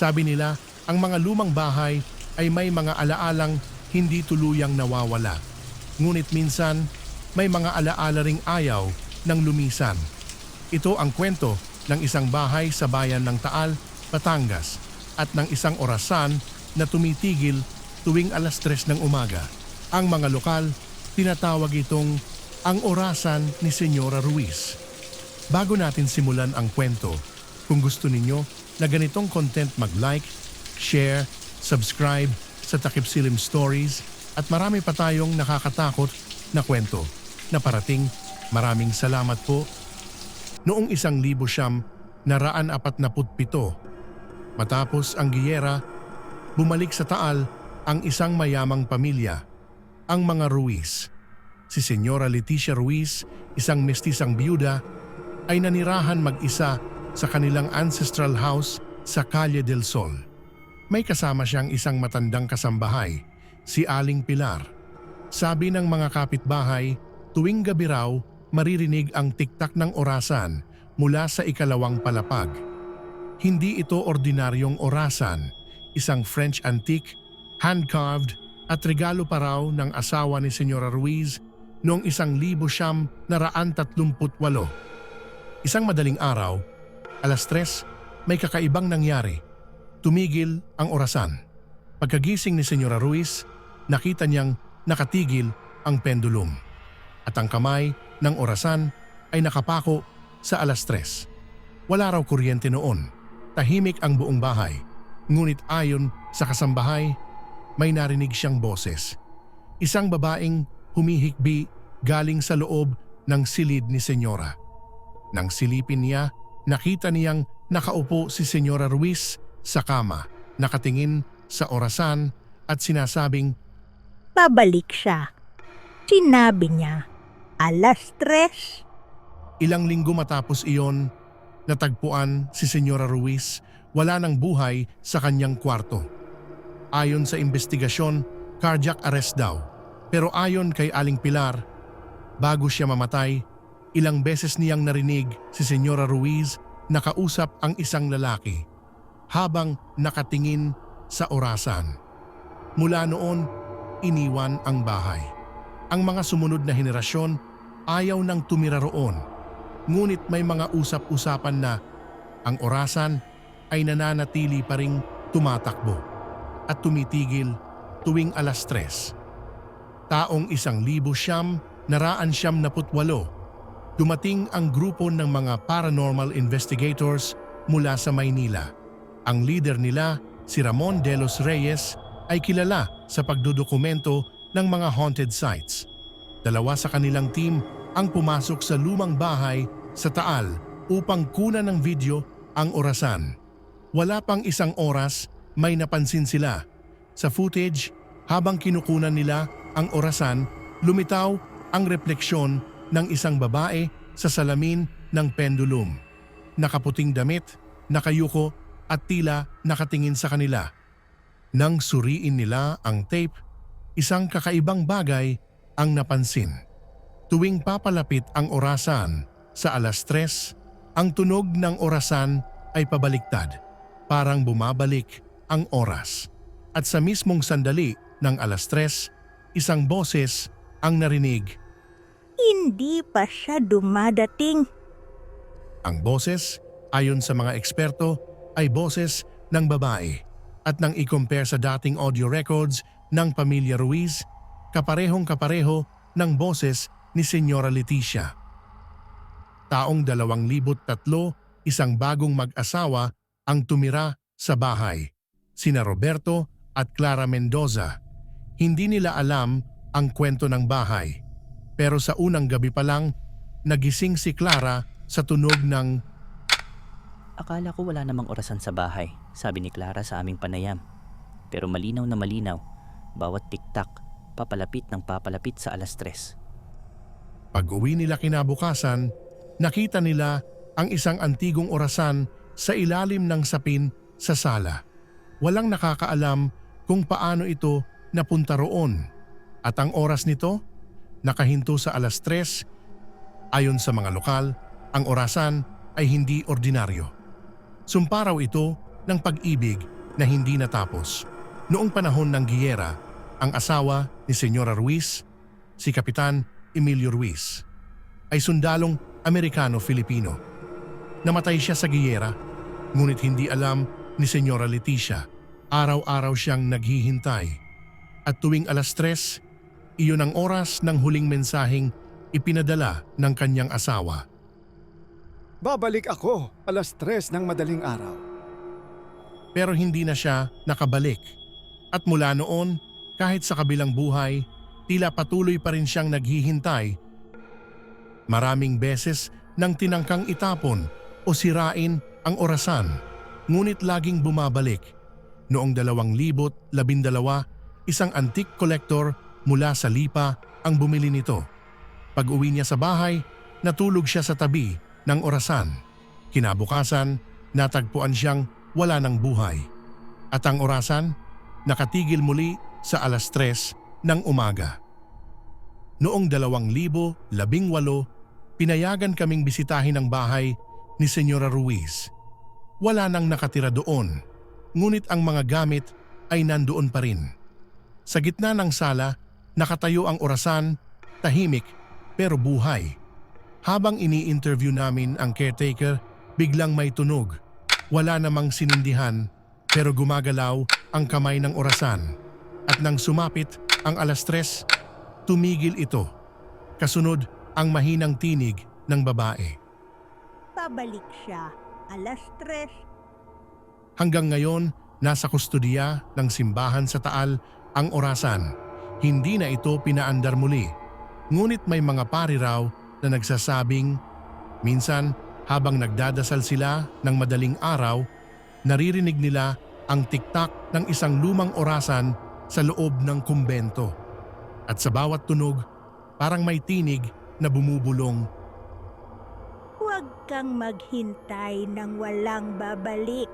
Sabi nila, ang mga lumang bahay ay may mga alaalang hindi tuluyang nawawala. Ngunit minsan, may mga alaala ring ayaw ng lumisan. Ito ang kwento ng isang bahay sa bayan ng Taal, Batangas at ng isang orasan na tumitigil tuwing alas 3 ng umaga. Ang mga lokal, tinatawag itong ang orasan ni Senyora Ruiz. Bago natin simulan ang kwento, kung gusto ninyo na ganitong content mag-like, share, subscribe sa Takip Silim Stories at marami pa tayong nakakatakot na kwento na parating. Maraming salamat po. Noong 1947, matapos ang giyera, bumalik sa Taal ang isang mayamang pamilya, ang mga Ruiz. Si Senyora Leticia Ruiz, isang mestisang biyuda, ay nanirahan mag-isa sa kanilang ancestral house sa Calle del Sol. May kasama siyang isang matandang kasambahay, si Aling Pilar. Sabi ng mga kapitbahay, tuwing gabi raw, maririnig ang tiktak ng orasan mula sa ikalawang palapag. Hindi ito ordinaryong orasan, isang French antique, hand-carved at regalo pa raw ng asawa ni Senyora Ruiz noong 1938. Isang madaling araw, alas 3, may kakaibang nangyari. Tumigil ang orasan. Pagkagising ni Senyora Ruiz, nakita niyang nakatigil ang pendulum at ang kamay ng orasan ay nakapako sa alas 3. Wala raw kuryente noon. Tahimik ang buong bahay. Ngunit ayon sa kasambahay, may narinig siyang boses. Isang babaeng humihikbi galing sa loob ng silid ni Senyora. Nang silipin niya, nakita niyang nakaupo si Senyora Ruiz sa kama, nakatingin sa orasan at sinasabing, Pabalik siya. Sinabi niya, alas 3. Ilang linggo matapos iyon, natagpuan si Senyora Ruiz wala ng buhay sa kanyang kwarto. Ayon sa investigasyon, cardiac arrest daw. Pero ayon kay Aling Pilar, bago siya mamatay, ilang beses niyang narinig si Senyora Ruiz na kausap ang isang lalaki habang nakatingin sa orasan. Mula noon, iniwan ang bahay. Ang mga sumunod na henerasyon ayaw nang tumira roon. Ngunit may mga usap-usapan na ang orasan ay nananatili pa ring tumatakbo at tumitigil tuwing alas 3. Taong 1948, dumating ang grupo ng mga paranormal investigators mula sa Maynila. Ang leader nila, si Ramon de los Reyes, ay kilala sa pagdodokumento ng mga haunted sites. 2 sa kanilang team ang pumasok sa lumang bahay sa Taal upang kunan ng video ang orasan. Wala pang 1 oras, may napansin sila. Sa footage, habang kinukunan nila ang orasan, lumitaw ang refleksyon ng isang babae sa salamin ng pendulum. Nakaputing damit, nakayuko at tila nakatingin sa kanila. Nang suriin nila ang tape, isang kakaibang bagay ang napansin. Tuwing papalapit ang orasan sa alas 3, ang tunog ng orasan ay pabaliktad, parang bumabalik ang oras. At sa mismong sandali ng alas 3, isang boses ang narinig. Hindi pa siya dumadating. Ang boses, ayon sa mga eksperto, ay boses ng babae. At nang i-compare sa dating audio records ng pamilya Ruiz, kaparehong-kapareho ng boses ni Senyora Leticia. Taong 2003, isang bagong mag-asawa ang tumira sa bahay, sina Roberto at Clara Mendoza. Hindi nila alam ang kwento ng bahay. Pero sa unang gabi pa lang, nagising si Clara sa tunog ng Akala ko wala namang orasan sa bahay, sabi ni Clara sa aming panayam. Pero malinaw na malinaw, bawat tiktak, papalapit ng papalapit sa alas 3. Pag-uwi nila kinabukasan, nakita nila ang isang antigong orasan sa ilalim ng sapin sa sala. Walang nakakaalam kung paano ito napunta roon. At ang oras nito, nakahinto sa alas 3. Ayon sa mga lokal, ang orasan ay hindi ordinaryo. Sumparaw ito ng pag-ibig na hindi natapos. Noong panahon ng giyera, ang asawa ni Senyora Ruiz, si Kapitan Emilio Ruiz, ay sundalong Amerikano-Filipino. Namatay siya sa giyera, ngunit hindi alam ni Senyora Leticia. Araw-araw siyang naghihintay. At tuwing 3:00, iyon ang oras ng huling mensaheng ipinadala ng kanyang asawa. Babalik ako 3:00 ng madaling araw. Pero hindi na siya nakabalik. At mula noon, kahit sa kabilang buhay, tila patuloy pa rin siyang naghihintay. Maraming beses nang tinangkang itapon o sirain ang orasan, ngunit laging bumabalik. Noong 2012, isang antique collector mula sa Lipa ang bumili nito. Pag-uwi niya sa bahay, natulog siya sa tabi ng orasan. Kinabukasan, natagpuan siyang wala ng buhay. At ang orasan, nakatigil muli sa 3:00 ng umaga. Noong 2018, pinayagan kaming bisitahin ang bahay ni Senyora Ruiz. Wala nang nakatira doon, ngunit ang mga gamit ay nandoon pa rin. Sa gitna ng sala, nakatayo ang orasan, tahimik pero buhay. Habang ini-interview namin ang caretaker, biglang may tunog. Wala namang sinindihan pero gumagalaw ang kamay ng orasan. At nang sumapit ang 3:00, tumigil ito. Kasunod ang mahinang tinig ng babae. Pabalik siya 3:00. Hanggang ngayon, nasa kustudiya ng simbahan sa Taal ang orasan. Hindi na ito pinaandar muli. Ngunit may mga pari raw na nagsasabing, minsan habang nagdadasal sila ng madaling araw, naririnig nila ang tiktak ng isang lumang orasan sa loob ng kumbento. At sa bawat tunog, parang may tinig na bumubulong. Huwag kang maghintay ng walang babalik.